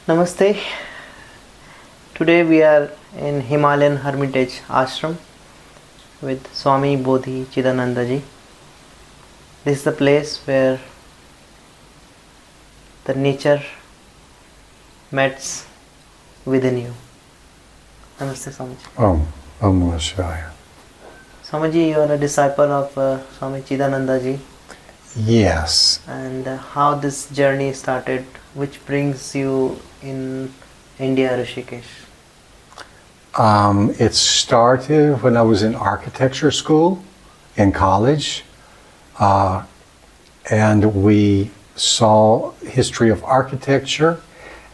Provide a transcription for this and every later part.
Namaste. Today we are in Himalayan Hermitage Ashram with Swami Bhodi Chidananda ji. This is the place where the nature meets within you. Namaste, Swamiji. Om Namah Shivaya. Swamiji, you are a disciple of Swami Chidananda ji. Yes. And how this journey started, which brings you in India, Rishikesh? It started when I was in architecture school in college, and we saw history of architecture.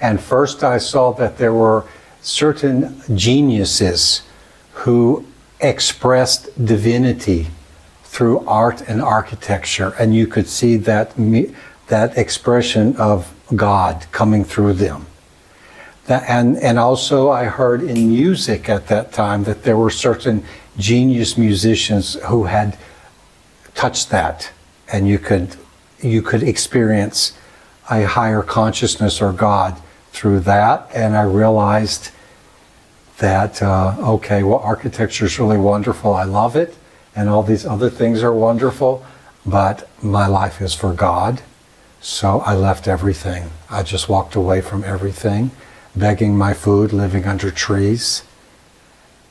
And first I saw that there were certain geniuses who expressed divinity through art and architecture, and you could see that expression of God coming through them. And also I heard in music at that time that there were certain genius musicians who had touched that, and you could experience a higher consciousness or God through that. And I realized that okay, well, architecture is really wonderful, I love it, and all these other things are wonderful, but my life is for God. So I left everything. I just walked away from everything, begging my food, living under trees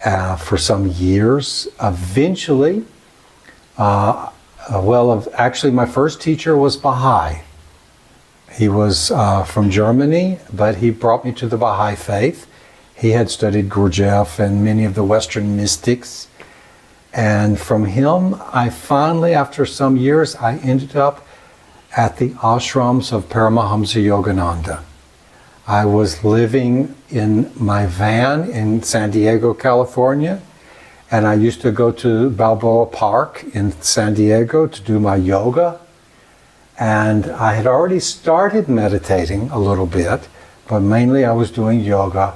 for some years. Eventually, actually my first teacher was Baha'i. He was from Germany, but he brought me to the Baha'i faith. He had studied Gurdjieff and many of the Western mystics. And from him, I finally, after some years, I ended up at the ashrams of Paramahamsa Yogananda. I was living in my van in San Diego, California, and I used to go to Balboa Park in San Diego to do my yoga. And I had already started meditating a little bit, but mainly I was doing yoga.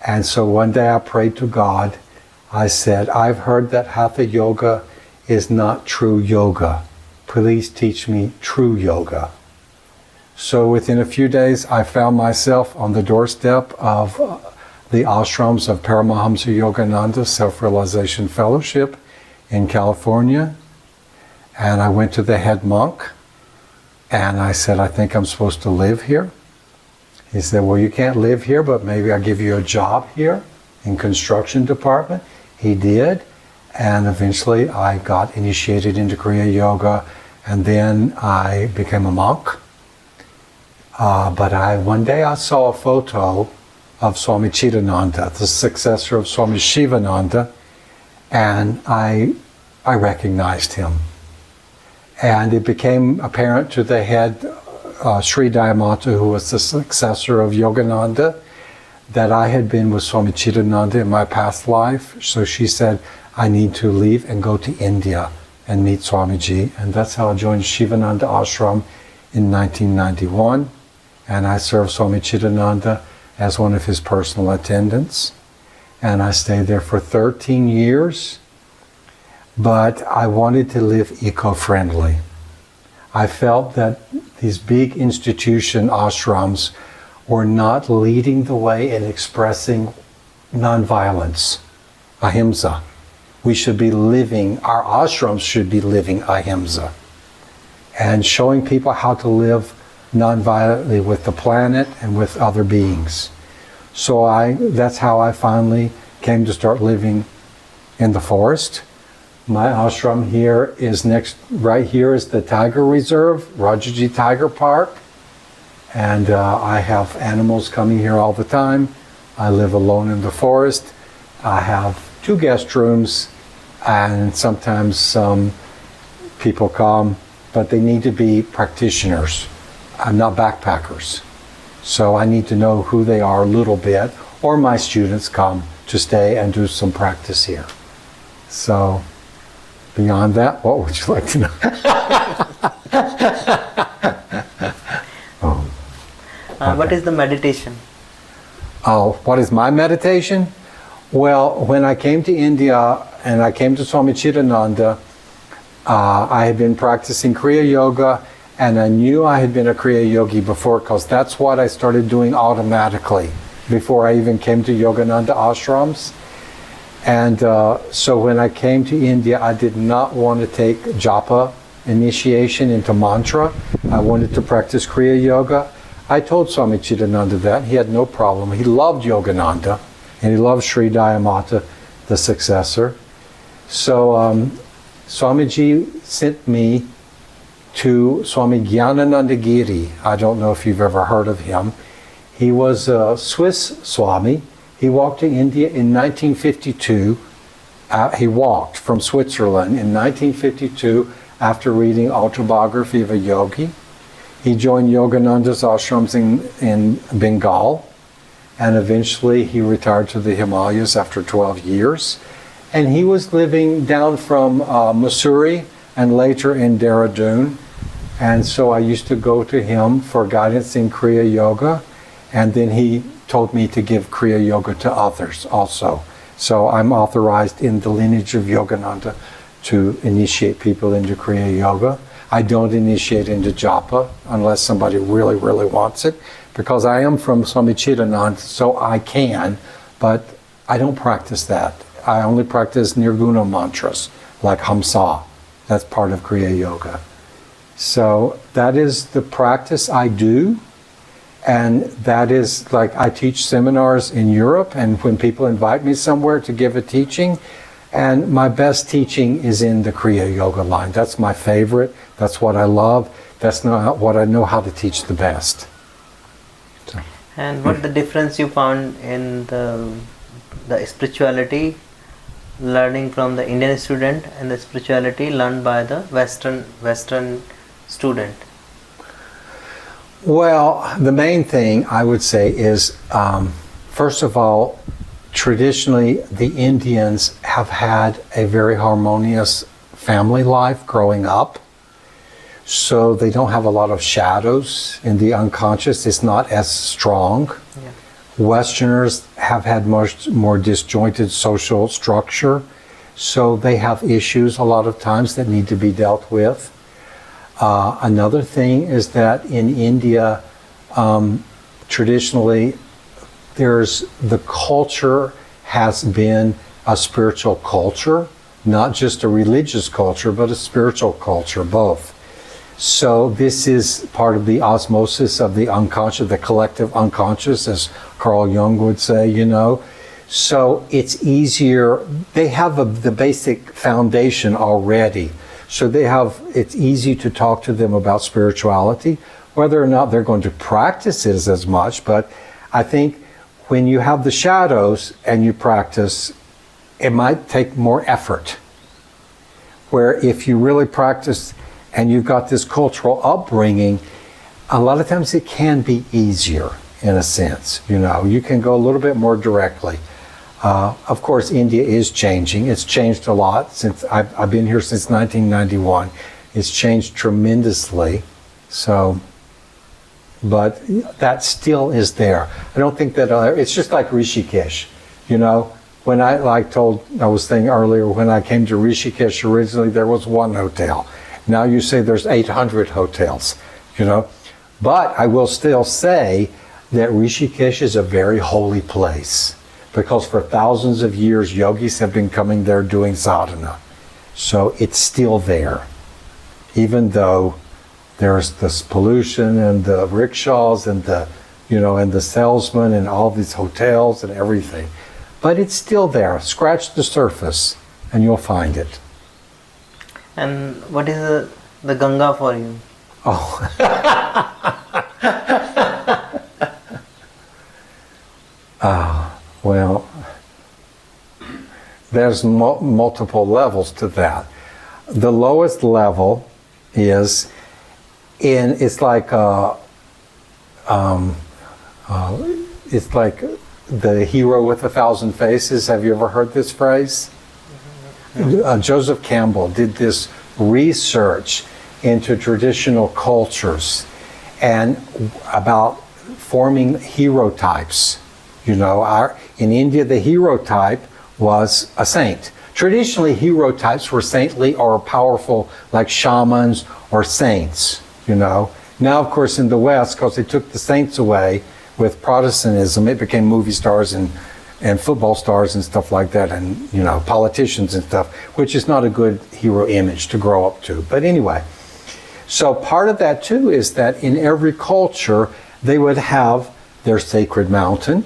And so one day I prayed to God. I said, I've heard that Hatha yoga is not true yoga. Please teach me true yoga. So within a few days, I found myself on the doorstep of the ashrams of Paramahamsa Yogananda Self-Realization Fellowship in California. And I went to the head monk and I said, I think I'm supposed to live here. He said, well, you can't live here, but maybe I'll give you a job here in construction department. He did. And eventually I got initiated into Kriya Yoga, and then I became a monk. But one day I saw a photo of Swami Chidananda, the successor of Swami Sivananda, and I recognized him. And it became apparent to the head, Sri Dayamata, who was the successor of Yogananda, that I had been with Swami Chidananda in my past life. So she said, I need to leave and go to India and meet Swamiji. And that's how I joined Sivananda Ashram in 1991. And I served Swami Chidananda as one of his personal attendants. And I stayed there for 13 years. But I wanted to live eco-friendly. I felt that these big institution ashrams were not leading the way in expressing nonviolence, ahimsa. We should be living, our ashrams should be living ahimsa, and showing people how to live nonviolently with the planet and with other beings. So that's how I finally came to start living in the forest. My ashram here is right here is the Tiger Reserve, Rajaji Tiger Park. And I have animals coming here all the time. I live alone in the forest. I have 2 guest rooms, and sometimes some people come, but they need to be practitioners. I'm not backpackers. So I need to know who they are a little bit, or my students come to stay and do some practice here. So beyond that, what would you like to know? What Okay. is the meditation? Oh, what is my meditation? Well, when I came to India and I came to Swami Chidananda, I had been practicing Kriya Yoga, and I knew I had been a Kriya Yogi before because that's what I started doing automatically before I even came to Yogananda ashrams. And so when I came to India, I did not want to take japa initiation into mantra. I wanted to practice Kriya Yoga. I told Swami Chidananda that. He had no problem. He loved Yogananda, and he loved Sri Dayamata, the successor. So Swamiji sent me to Swami Gyanananda Giri. I don't know if you've ever heard of him. He was a Swiss Swami. He walked to India in 1952. He walked from Switzerland in 1952 after reading Autobiography of a Yogi. He joined Yogananda's ashrams in Bengal, and eventually he retired to the Himalayas after 12 years. And he was living down from Mussoorie and later in Dehradun. And so I used to go to him for guidance in Kriya Yoga, and then he told me to give Kriya Yoga to others also. So I'm authorized in the lineage of Yogananda to initiate people into Kriya Yoga. I don't initiate into japa unless somebody really, really wants it, because I am from Swami Chidananda, so I can, but I don't practice that. I only practice nirguna mantras, like Hamsa. That's part of Kriya Yoga. So that is the practice I do, and that is like I teach seminars in Europe, and when people invite me somewhere to give a teaching, and my best teaching is in the Kriya Yoga line. That's my favorite. That's what I love. That's not what I know how to teach the best. So. And what the difference you found in the spirituality learning from the Indian student and the spirituality learned by the Western student? Well, the main thing I would say is, first of all, traditionally the Indians have had a very harmonious family life growing up. So they don't have a lot of shadows in the unconscious. It's not as strong. Yeah. Westerners have had much more disjointed social structure. So they have issues a lot of times that need to be dealt with. Another thing is that in India, traditionally, the culture has been a spiritual culture, not just a religious culture, but a spiritual culture, both. So this is part of the osmosis of the unconscious, the collective unconscious, as Carl Jung would say, you know. So it's easier, they have the basic foundation already. So it's easy to talk to them about spirituality, whether or not they're going to practice it as much, but I think when you have the shadows and you practice, it might take more effort. Where if you really practice and you've got this cultural upbringing, a lot of times it can be easier in a sense. You know, you can go a little bit more directly. Of course, India is changing. It's changed a lot since I've been here since 1991. It's changed tremendously. So, but that still is there. I don't think that it's just like Rishikesh. You know, when I was saying earlier, when I came to Rishikesh originally, there was one hotel. Now you say there's 800 hotels. You know, but I will still say that Rishikesh is a very holy place, because for thousands of years, yogis have been coming there doing sadhana. So it's still there, even though there's this pollution and the rickshaws and and the salesmen and all these hotels and everything. But it's still there. Scratch the surface and you'll find it. And what is the Ganga for you? Oh. Well, there's multiple levels to that. The lowest level is it's like the hero with 1,000 faces. Have you ever heard this phrase? Joseph Campbell did this research into traditional cultures, and about forming hero types. You know, in India, the hero type was a saint. Traditionally, hero types were saintly or powerful, like shamans or saints, you know. Now, of course, in the West, because they took the saints away with Protestantism, it became movie stars and football stars and stuff like that, and, you know, politicians and stuff, which is not a good hero image to grow up to. But anyway, so part of that, too, is that in every culture, they would have their sacred mountain,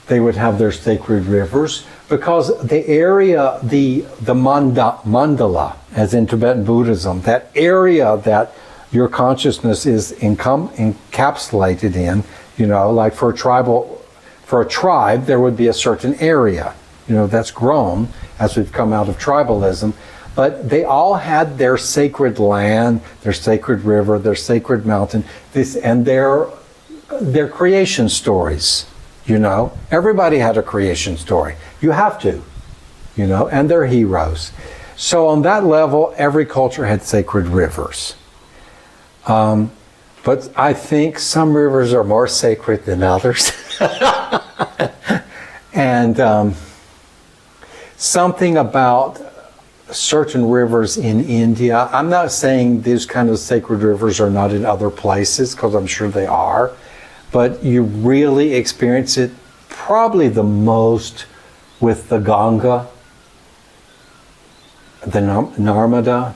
they would have their sacred rivers, because the area, the mandala, as in Tibetan Buddhism, that area that your consciousness is encapsulated in, you know, like for a tribe, there would be a certain area, you know, that's grown as we've come out of tribalism. But they all had their sacred land, their sacred river, their sacred mountain, and their creation stories. You know, everybody had a creation story. You have to, you know, and they're heroes. So on that level, every culture had sacred rivers. But I think some rivers are more sacred than others. And something about certain rivers in India, I'm not saying these kind of sacred rivers are not in other places, because I'm sure they are. But you really experience it probably the most with the Ganga, the Narmada,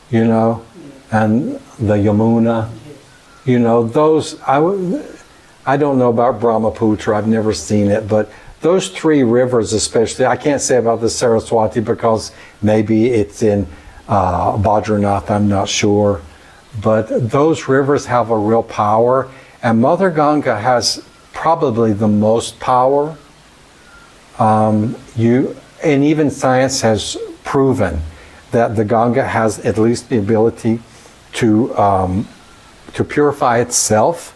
you know, and the Yamuna. You know, those, I don't know about Brahmaputra, I've never seen it, but those three rivers especially, I can't say about the Saraswati because maybe it's in Badrinath, I'm not sure. But those rivers have a real power. And Mother Ganga has probably the most power. And even science has proven that the Ganga has at least the ability to purify itself,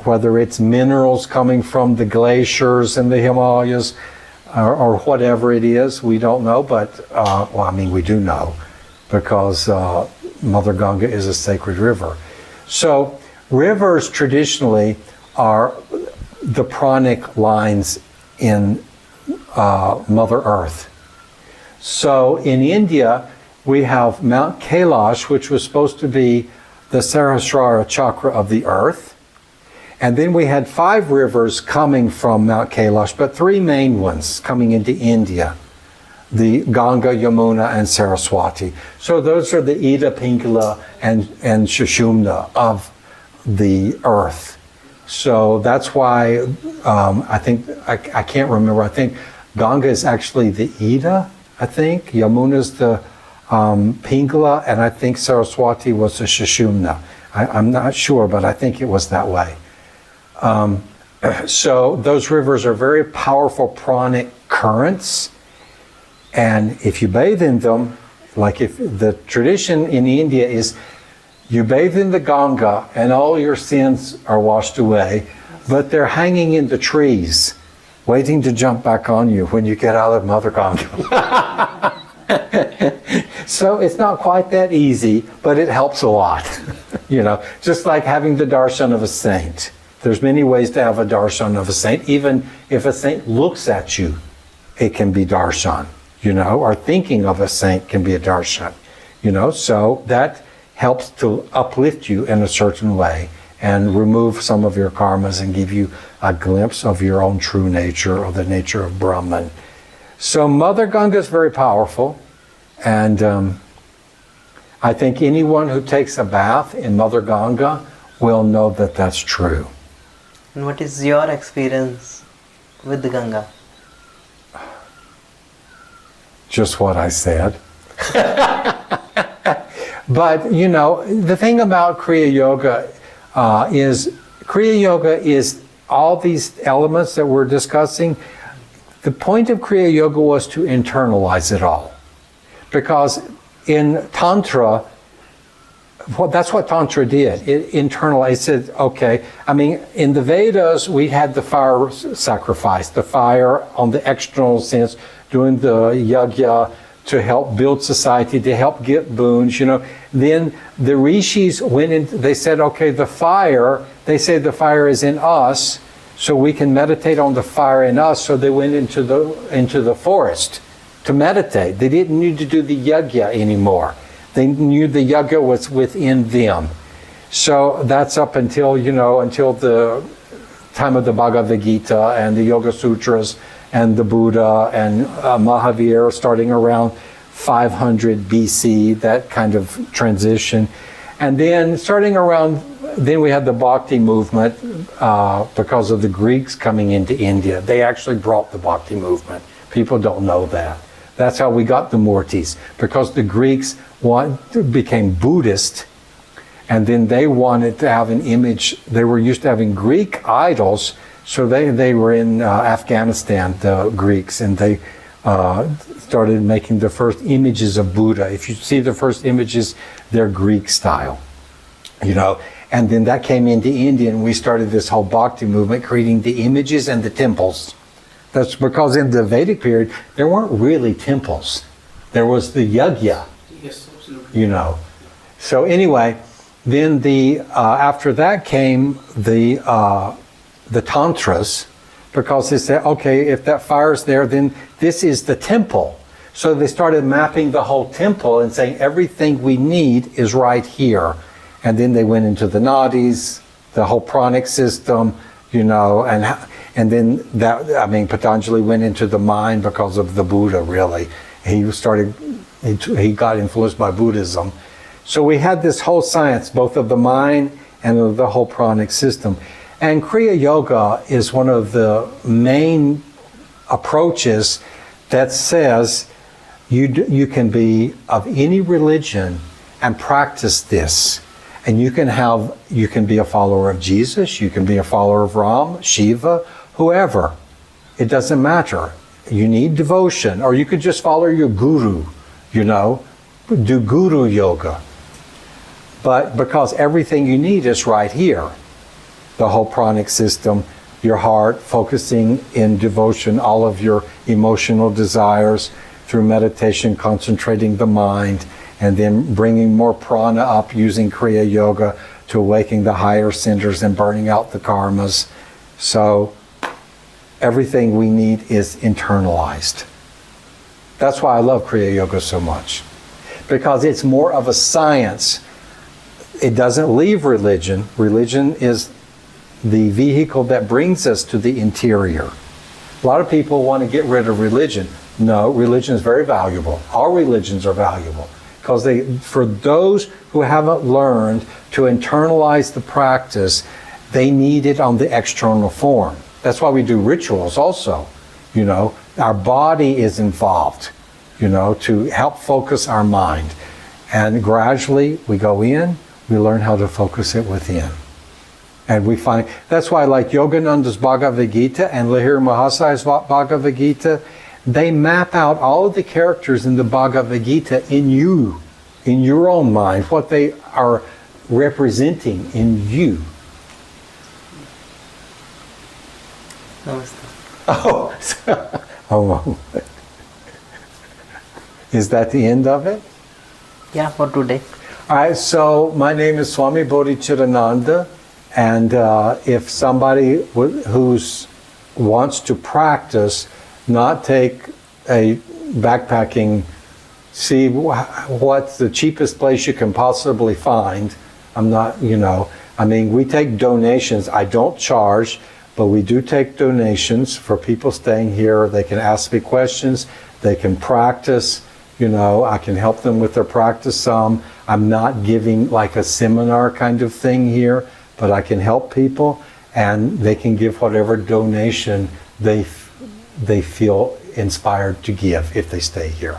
whether it's minerals coming from the glaciers in the Himalayas or whatever it is, we don't know. But, well, I mean, we do know because Mother Ganga is a sacred river. So rivers traditionally are the pranic lines in Mother Earth. So in India, we have Mount Kailash, which was supposed to be the Sahasrara chakra of the earth. And then we had 5 rivers coming from Mount Kailash, but 3 main ones coming into India. The Ganga, Yamuna, and Saraswati. So those are the Ida, Pingala, and Sushumna of the earth. So that's why I think, I can't remember, I think Ganga is actually the Ida, I think. Yamuna is the Pingala, and I think Saraswati was the Sushumna. I'm not sure, but I think it was that way. So those rivers are very powerful pranic currents. And if you bathe in them, like if the tradition in India is you bathe in the Ganga and all your sins are washed away, but they're hanging in the trees, waiting to jump back on you when you get out of Mother Ganga. So it's not quite that easy, but it helps a lot. You know, just like having the darshan of a saint. There's many ways to have a darshan of a saint. Even if a saint looks at you, it can be darshan. You know, or thinking of a saint can be a darshan. You know, so that helps to uplift you in a certain way and remove some of your karmas and give you a glimpse of your own true nature or the nature of Brahman. So Mother Ganga is very powerful, and I think anyone who takes a bath in Mother Ganga will know that that's true. And what is your experience with the Ganga? Just what I said. But, you know, the thing about Kriya Yoga is all these elements that we're discussing. The point of Kriya Yoga was to internalize it all. Because in Tantra, that's what Tantra did. It internalized. It said, okay, I mean, in the Vedas, we had the fire sacrifice, the fire on the external sense, doing the yajna, to help build society, to help get boons, you know. Then the rishis went in, they said, okay, the fire, they say the fire is in us, so we can meditate on the fire in us. So they went into the forest to meditate. They didn't need to do the yajna anymore. They knew the yajna was within them. So that's up until, you know, until the time of the Bhagavad Gita and the Yoga Sutras and the Buddha and Mahavir, starting around 500 BC, that kind of transition. And then starting around, then we had the Bhakti movement because of the Greeks coming into India. They actually brought the Bhakti movement. People don't know that. That's how we got the Murtis, because the Greeks became Buddhist, and then they wanted to have an image. They were used to having Greek idols, so they were in Afghanistan, the Greeks, and they started making the first images of Buddha. If you see the first images, they're Greek style, you know. And then that came into India, and we started this whole Bhakti movement, creating the images and the temples. That's because in the Vedic period, there weren't really temples. There was the yajna. Yes, absolutely. You know. So anyway, then after that came the tantras, because they said, okay, if that fire's there, then this is the temple. So they started mapping the whole temple and saying everything we need is right here. And then they went into the nadis, the whole pranic system, you know, and then that, I mean, Patanjali went into the mind because of the Buddha, really. He got influenced by Buddhism. So we had this whole science, both of the mind and of the whole pranic system. And Kriya Yoga is one of the main approaches that says you can be of any religion and practice this. And you can be a follower of Jesus, you can be a follower of Ram, Shiva, whoever. It doesn't matter. You need devotion, or you could just follow your guru, you know, do guru yoga. But because everything you need is right here, the whole pranic system, your heart, focusing in devotion, all of your emotional desires through meditation, concentrating the mind, and then bringing more prana up using Kriya Yoga to awaken the higher centers and burning out the karmas. So everything we need is internalized. That's why I love Kriya Yoga so much, because it's more of a science. It doesn't leave religion. Religion is the vehicle that brings us to the interior. A lot of people want to get rid of religion. No, religion is very valuable. All religions are valuable. Because for those who haven't learned to internalize the practice, they need it on the external form. That's why we do rituals also. You know, our body is involved, you know, to help focus our mind. And gradually we go in, we learn how to focus it within. And we find, that's why I like Yogananda's Bhagavad Gita and Lahiri Mahasay's Bhagavad Gita. They map out all of the characters in the Bhagavad Gita in you, in your own mind, what they are representing in you. Oh, is that the end of it? Yeah, for today. All right, so my name is Swami Bhodi Chidananda, and if somebody who wants to practice, not take a backpacking, see what's the cheapest place you can possibly find. I'm not, you know, I mean, we take donations. I don't charge, but we do take donations for people staying here. They can ask me questions. They can practice. You know, I can help them with their practice some. I'm not giving like a seminar kind of thing here, but I can help people, and they can give whatever donation they feel inspired to give if they stay here.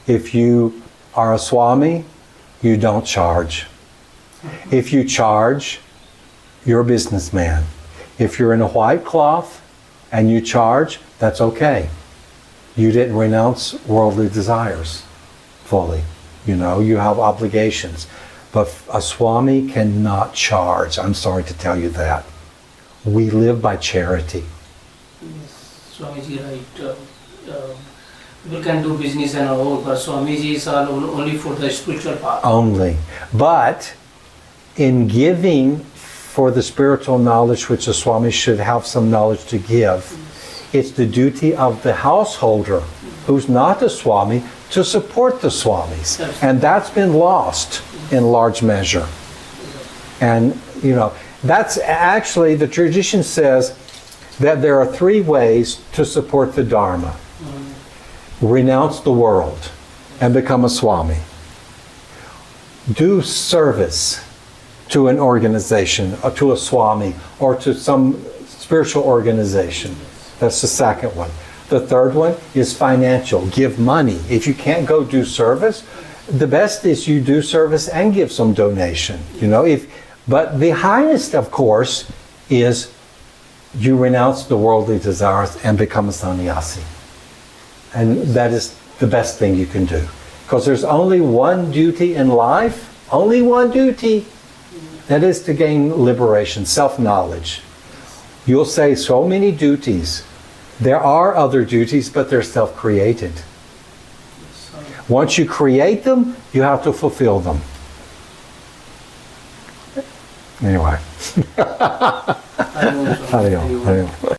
If you are a Swami, you don't charge. If you charge, you're a businessman. If you're in a white cloth and you charge, that's okay. You didn't renounce worldly desires fully. You know, you have obligations. But a Swami cannot charge. I'm sorry to tell you that. We live by charity. Yes, Swamiji, right. People can do business and all, but Swamiji is all only for the spiritual path. Only. But in giving for the spiritual knowledge, which the Swami should have some knowledge to give, it's the duty of the householder, who's not the Swami, to support the Swamis. And that's been lost in large measure. And, you know, that's actually, the tradition says that there are 3 ways to support the Dharma. Renounce the world and become a Swami. Do service to an organization, or to a Swami, or to some spiritual organization. That's the second one. The third one is financial. Give money. If you can't go do service, the best is you do service and give some donation. You know, but the highest, of course, is you renounce the worldly desires and become a sannyasi. And that is the best thing you can do. Because there's only one duty in life, only one duty, that is to gain liberation, self-knowledge. You'll say so many duties. There are other duties, but they're self-created. Once you create them, you have to fulfill them. Anyway. I don't know. Hariom.